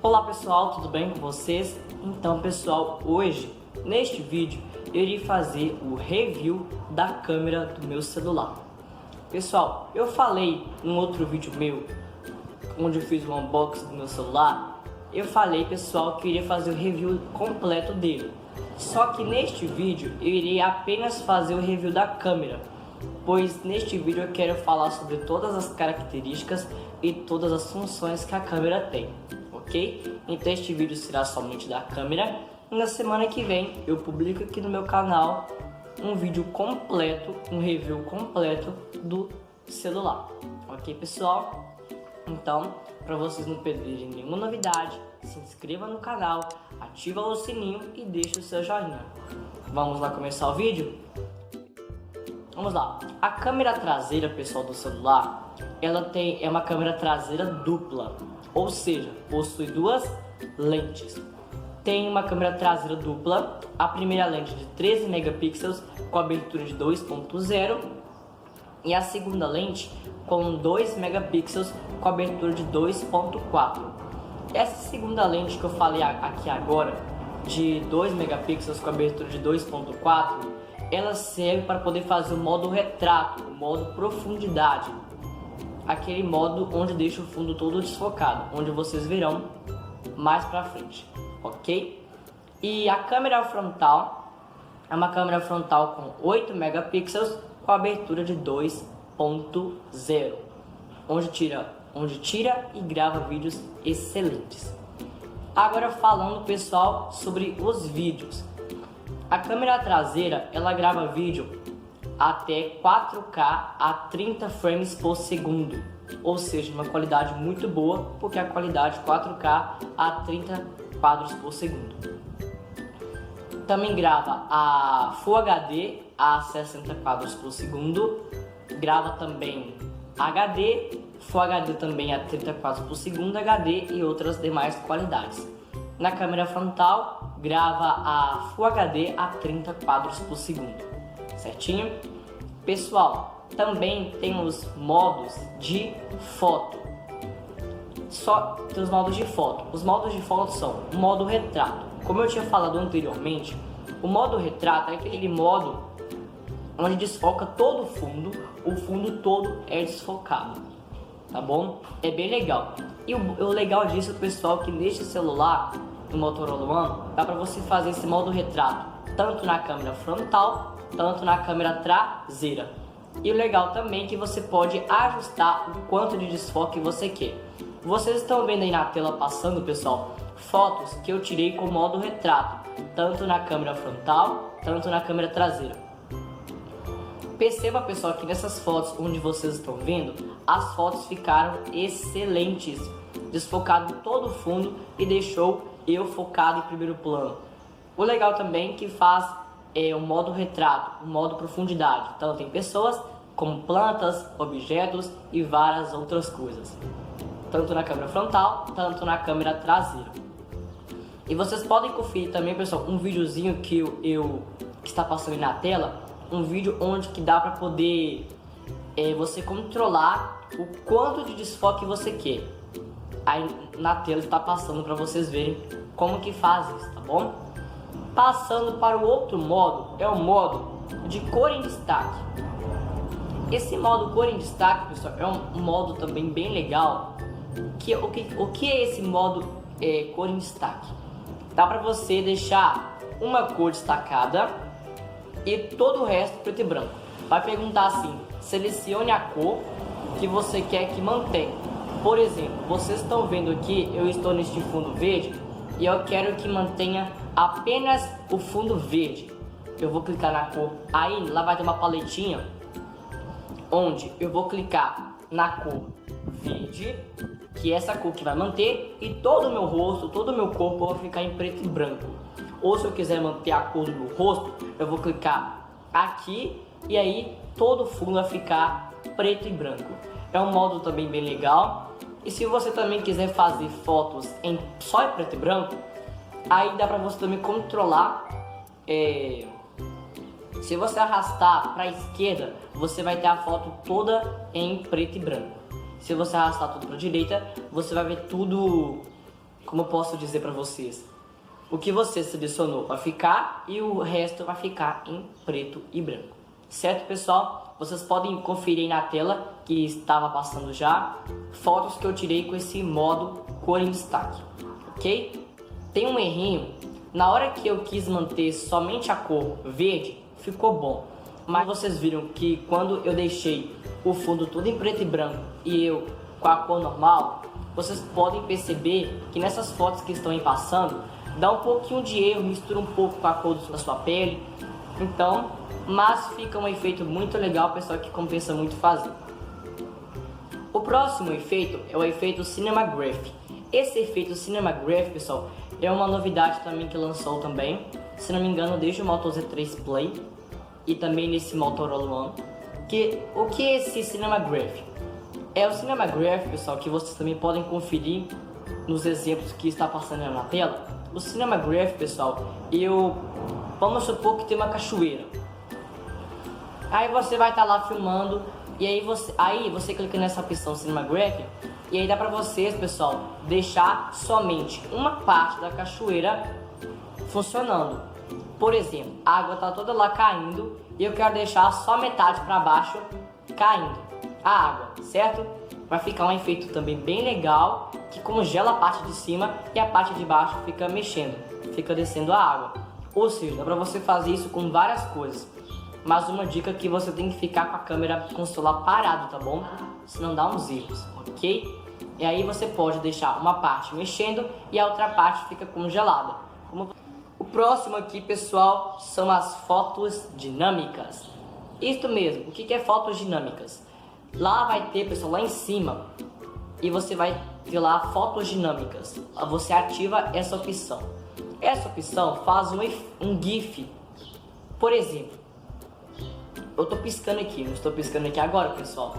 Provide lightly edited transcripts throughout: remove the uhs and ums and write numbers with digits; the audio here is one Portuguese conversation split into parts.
Olá pessoal, tudo bem com vocês? Então pessoal, hoje, neste vídeo, eu irei fazer o review da câmera do meu celular. Pessoal, eu falei num outro vídeo meu, onde eu fiz um unboxing do meu celular, eu falei pessoal que eu iria fazer o review completo dele. Só que neste vídeo eu irei apenas fazer o review da câmera, pois neste vídeo eu quero falar sobre todas as características e todas as funções que a câmera tem, ok? Então este vídeo será somente da câmera e na semana que vem eu publico aqui no meu canal um vídeo completo, um review completo do celular, ok pessoal? Então, para vocês não perderem nenhuma novidade, se inscreva no canal, ativa o sininho e deixa o seu joinha. Vamos lá começar o vídeo? Vamos lá. A câmera traseira, pessoal, do celular, ela é uma câmera traseira dupla, ou seja, possui duas lentes. Tem uma câmera traseira dupla, a primeira lente de 13 megapixels com abertura de 2.0 e a segunda lente com 2 megapixels com abertura de 2.4. Essa segunda lente que eu falei aqui agora, de 2 megapixels com abertura de 2.4, ela serve para poder fazer o modo retrato, o modo profundidade, aquele modo onde deixa o fundo todo desfocado, onde vocês verão mais para frente, ok? E a câmera frontal é uma câmera frontal com 8 megapixels com abertura de 2.0, onde tira e grava vídeos excelentes. Agora falando, pessoal, sobre os vídeos. A câmera traseira, ela grava vídeo até 4K a 30 frames por segundo, ou seja, uma qualidade muito boa, porque a qualidade 4K a 30 quadros por segundo. Também grava a Full HD a 60 quadros por segundo, grava também HD, Full HD também a 30 quadros por segundo, HD e outras demais qualidades. Na câmera frontal, grava a Full HD a 30 quadros por segundo, certinho? Pessoal, também tem os modos de foto. Só tem os modos de foto. Os modos de foto são o modo retrato. Como eu tinha falado anteriormente, o modo retrato é aquele modo onde desfoca todo o fundo todo é desfocado, tá bom? É bem legal. E o legal disso, pessoal, que neste celular, no Motorola One, dá para você fazer esse modo retrato tanto na câmera frontal, tanto na câmera traseira. E o legal também é que você pode ajustar o quanto de desfoque você quer. Vocês estão vendo aí na tela passando, pessoal, fotos que eu tirei com modo retrato, tanto na câmera frontal, tanto na câmera traseira. Perceba, pessoal, que nessas fotos onde vocês estão vendo, as fotos ficaram excelentes, desfocado todo o fundo e deixou eu focado em primeiro plano. O legal também é que faz o modo retrato, o modo profundidade, então tem pessoas como plantas, objetos e várias outras coisas, tanto na câmera frontal, tanto na câmera traseira. E vocês podem conferir também, pessoal, um videozinho que que está passando aí na tela, um vídeo onde que dá para poder você controlar o quanto de desfoque você quer. Aí na tela está passando para vocês verem como que faz isso, tá bom? Passando para o outro modo, é o modo de cor em destaque. Esse modo cor em destaque, pessoal, é um modo também bem legal. O que é esse modo cor em destaque? Dá para você deixar uma cor destacada e todo o resto preto e branco. Vai perguntar assim, selecione a cor que você quer que mantenha. Por exemplo, vocês estão vendo aqui, eu estou neste fundo verde e eu quero que mantenha apenas o fundo verde. Eu vou clicar na cor, aí lá vai ter uma paletinha onde eu vou clicar na cor verde, que é essa cor que vai manter, e todo o meu rosto, todo o meu corpo vai ficar em preto e branco. Ou se eu quiser manter a cor do meu rosto, eu vou clicar aqui e aí todo o fundo vai ficar preto e branco. É um modo também bem legal. E se você também quiser fazer fotos só em preto e branco, aí dá para você também controlar. Se você arrastar para a esquerda, você vai ter a foto toda em preto e branco. Se você arrastar tudo para a direita, você vai ver tudo como eu posso dizer para vocês, o que você selecionou vai ficar e o resto vai ficar em preto e branco. Certo, pessoal? Vocês podem conferir na tela que estava passando já fotos que eu tirei com esse modo cor em destaque, ok? Tem um errinho, na hora que eu quis manter somente a cor verde, ficou bom. Mas vocês viram que quando eu deixei o fundo todo em preto e branco e eu com a cor normal, vocês podem perceber que nessas fotos que estão aí passando, dá um pouquinho de erro, mistura um pouco com a cor da sua pele. Então, mas fica um efeito muito legal, pessoal, que compensa muito fazer. O próximo efeito é o efeito Cinemagraph. Esse efeito Cinemagraph, pessoal, é uma novidade também que lançou também, se não me engano, desde o Moto Z3 Play e também nesse Motorola One. O que é esse Cinemagraph? É o Cinemagraph, pessoal, que vocês também podem conferir nos exemplos que está passando na tela. O Cinemagraph, pessoal, vamos supor que tem uma cachoeira. Aí você vai estar lá filmando e aí você clica nessa opção Cinemagraph e aí dá pra vocês, pessoal, deixar somente uma parte da cachoeira funcionando. Por exemplo, a água tá toda lá caindo e eu quero deixar só metade para baixo caindo a água, certo? Vai ficar um efeito também bem legal que congela a parte de cima e a parte de baixo fica mexendo, fica descendo a água. Ou seja, dá pra você fazer isso com várias coisas. Mas uma dica é que você tem que ficar com a câmera com o celular parado, tá bom? Senão dá uns erros, ok? E aí você pode deixar uma parte mexendo e a outra parte fica congelada. O próximo aqui, pessoal, são as fotos dinâmicas. Isso mesmo, o que é fotos dinâmicas? Lá vai ter, pessoal, lá em cima, e você vai ter lá fotos dinâmicas. Você ativa essa opção. Essa opção faz um GIF. Por exemplo, eu tô piscando aqui, não estou piscando aqui agora, pessoal.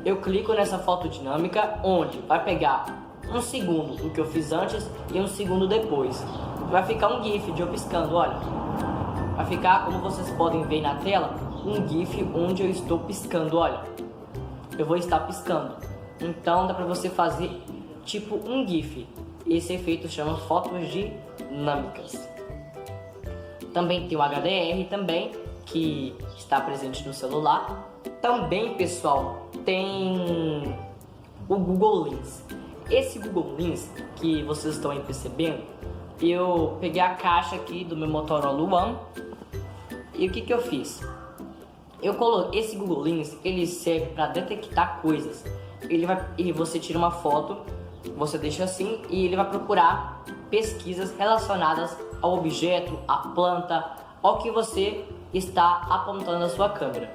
Eu clico nessa foto dinâmica, onde vai pegar um segundo do que eu fiz antes e um segundo depois. Vai ficar um GIF de eu piscando, olha. Vai ficar, como vocês podem ver na tela, um GIF onde eu estou piscando, olha. Eu vou estar piscando. Então dá pra você fazer tipo um GIF. Esse efeito chama fotos dinâmicas. Também tem o HDR também, que está presente no celular. Também, pessoal, tem o Google Lens. Esse Google Lens que vocês estão aí percebendo, eu peguei a caixa aqui do meu Motorola One e o que eu fiz? Eu coloquei esse Google Lens, ele serve para detectar coisas. Você tira uma foto, você deixa assim e ele vai procurar pesquisas relacionadas ao objeto, à planta, ao que você está apontando a sua câmera.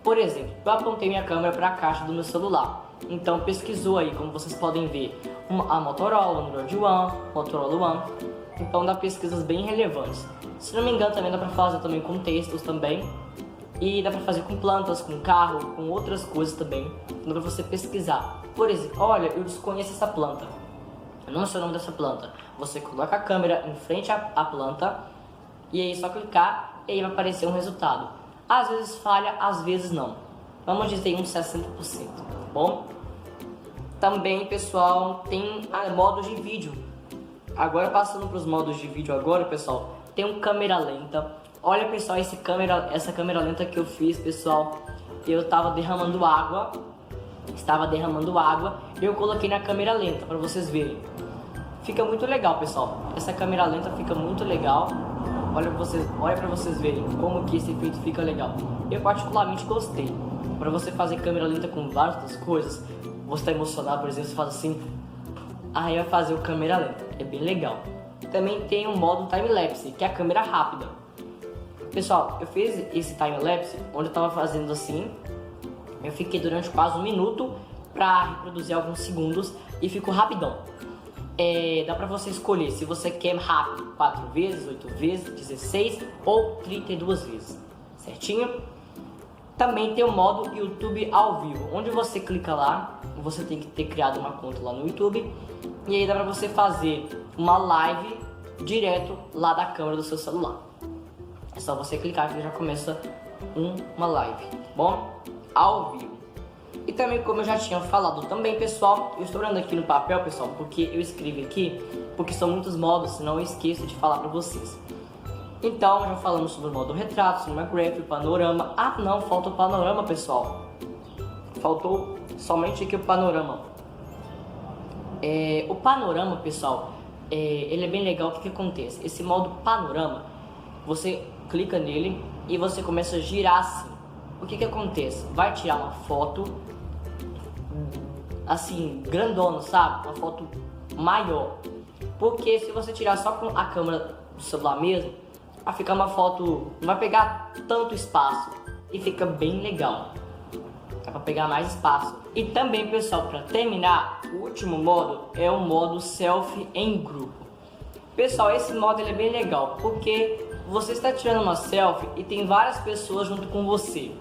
Por exemplo, eu apontei minha câmera para a caixa do meu celular. Então pesquisou aí, como vocês podem ver, a Motorola, o Android One, Motorola One. Então dá pesquisas bem relevantes. Se não me engano, também dá para fazer também com textos também. E dá para fazer com plantas, com carro, com outras coisas também. Dá para você pesquisar. Por exemplo, olha, eu desconheço essa planta. Eu não sei o nome dessa planta. Você coloca a câmera em frente à planta e aí é só clicar e aí vai aparecer um resultado. Às vezes falha, às vezes não. Vamos dizer uns 60%, tá bom? Também, pessoal, tem modos de vídeo. Agora passando para os modos de vídeo agora, pessoal, tem um câmera lenta. Olha, pessoal, essa câmera lenta que eu fiz, pessoal, eu estava derramando água e eu coloquei na câmera lenta para vocês verem. Fica muito legal, pessoal. Essa câmera lenta fica muito legal. Olha para vocês verem como que esse efeito fica legal. Eu particularmente gostei. Para você fazer câmera lenta com várias outras coisas, você está emocionado, por exemplo, você faz assim, aí vai fazer o câmera lenta. É bem legal. Também tem um modo time-lapse, que é a câmera rápida. Pessoal, eu fiz esse time-lapse onde eu estava fazendo assim. Eu fiquei durante quase 1 minuto para reproduzir alguns segundos e ficou rapidão. Dá pra você escolher se você quer rápido 4 vezes, 8 vezes, 16 ou 32 vezes, certinho? Também tem o modo YouTube ao vivo, onde você clica lá, você tem que ter criado uma conta lá no YouTube e aí dá pra você fazer uma live direto lá da câmera do seu celular. É só você clicar que já começa uma live, tá bom? Ao vivo. E E também, como eu já tinha falado também, pessoal, eu estou olhando aqui no papel, pessoal, porque eu escrevi aqui, porque são muitos modos, senão eu esqueço de falar para vocês. Então, já falamos sobre o modo retrato, cinemagraph, panorama. Ah, não, falta o panorama, pessoal. Faltou somente aqui o panorama. O panorama, pessoal, ele é bem legal. O que acontece? Esse modo panorama, você clica nele e você começa a girar assim. O que acontece? Vai tirar uma foto assim, grandona, sabe? Uma foto maior. Porque se você tirar só com a câmera do celular mesmo, vai ficar uma foto, não vai pegar tanto espaço e fica bem legal. Dá pra pegar mais espaço. E também, pessoal, para terminar, o último modo é o modo selfie em grupo. Pessoal, esse modo ele é bem legal, porque você está tirando uma selfie e tem várias pessoas junto com você.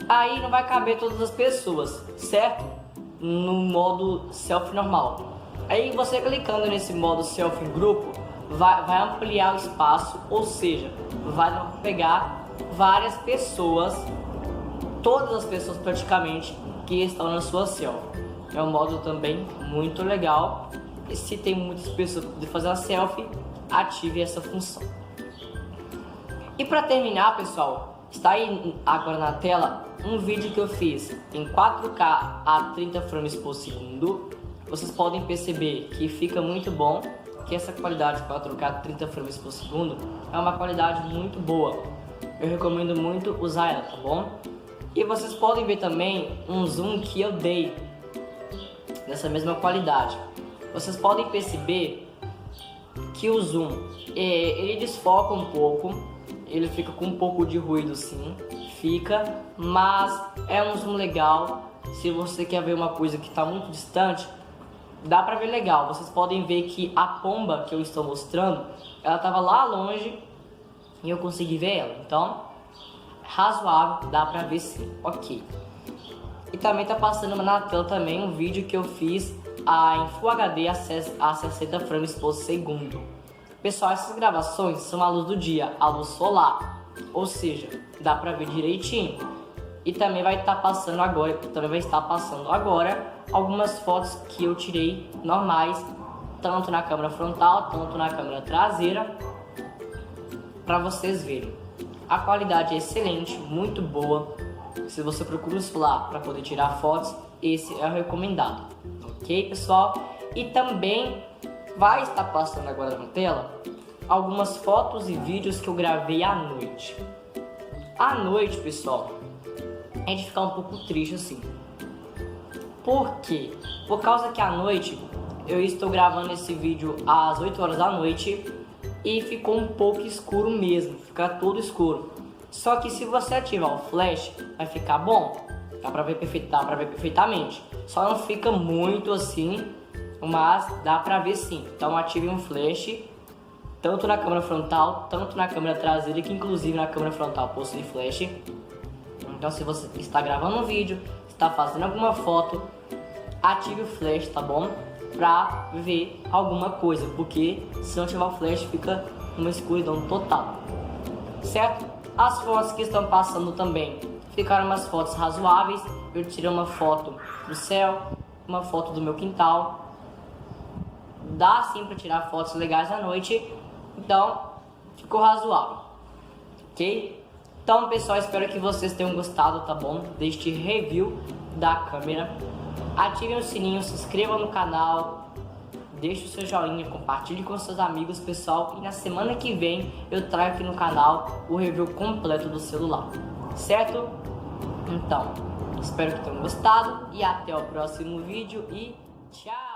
Aí não vai caber todas as pessoas, certo? No modo selfie normal. Aí você clicando nesse modo selfie em grupo, vai ampliar o espaço, ou seja, vai pegar várias pessoas, todas as pessoas praticamente que estão na sua selfie. É um modo também muito legal. E se tem muitas pessoas de fazer a selfie, ative essa função. E para terminar, pessoal, está aí agora na tela um vídeo que eu fiz em 4K a 30 frames por segundo. Vocês podem perceber que fica muito bom, que essa qualidade 4K a 30 frames por segundo é uma qualidade muito boa. Eu recomendo muito usar ela, tá bom? E vocês podem ver também um zoom que eu dei dessa mesma qualidade. Vocês podem perceber que o zoom ele desfoca um pouco, ele fica com um pouco de ruído, sim, fica, mas é um zoom legal. Se você quer ver uma coisa que está muito distante, dá pra ver legal. Vocês podem ver que a pomba que eu estou mostrando, ela estava lá longe e eu consegui ver ela, então razoável, dá pra ver sim, ok. E também tá passando na tela também um vídeo que eu fiz em Full HD a 60 frames por segundo. Pessoal, essas gravações são à luz do dia, à luz solar, ou seja, dá pra ver direitinho. E também vai estar passando agora, algumas fotos que eu tirei normais, tanto na câmera frontal, tanto na câmera traseira, para vocês verem. A qualidade é excelente, muito boa. Se você procura um celular para poder tirar fotos, esse é o recomendado, ok, pessoal? E também vai estar passando agora na tela algumas fotos e vídeos que eu gravei à noite. À noite, pessoal, é de ficar um pouco triste assim. Por quê? Por causa que à noite eu estou gravando esse vídeo às 8 horas da noite e ficou um pouco escuro mesmo, fica todo escuro. Só que se você ativar o flash, vai ficar bom, dá pra ver perfeitamente. Só não fica muito assim, mas dá pra ver sim. Então ative um flash, tanto na câmera frontal, tanto na câmera traseira, que inclusive na câmera frontal possui flash. Então se você está gravando um vídeo, está fazendo alguma foto, ative o flash, tá bom? Pra ver alguma coisa, porque se não tiver o flash fica uma escuridão total, certo? As fotos que estão passando também ficaram umas fotos razoáveis. Eu tirei uma foto do céu, uma foto do meu quintal. Dá sim para tirar fotos legais à noite, então ficou razoável, ok? Então, pessoal, espero que vocês tenham gostado, tá bom? Deste review da câmera. Ativem o sininho, se inscrevam no canal, deixe o seu joinha, compartilhe com seus amigos, pessoal. E na semana que vem eu trago aqui no canal o review completo do celular, certo? Então, espero que tenham gostado e até o próximo vídeo e tchau!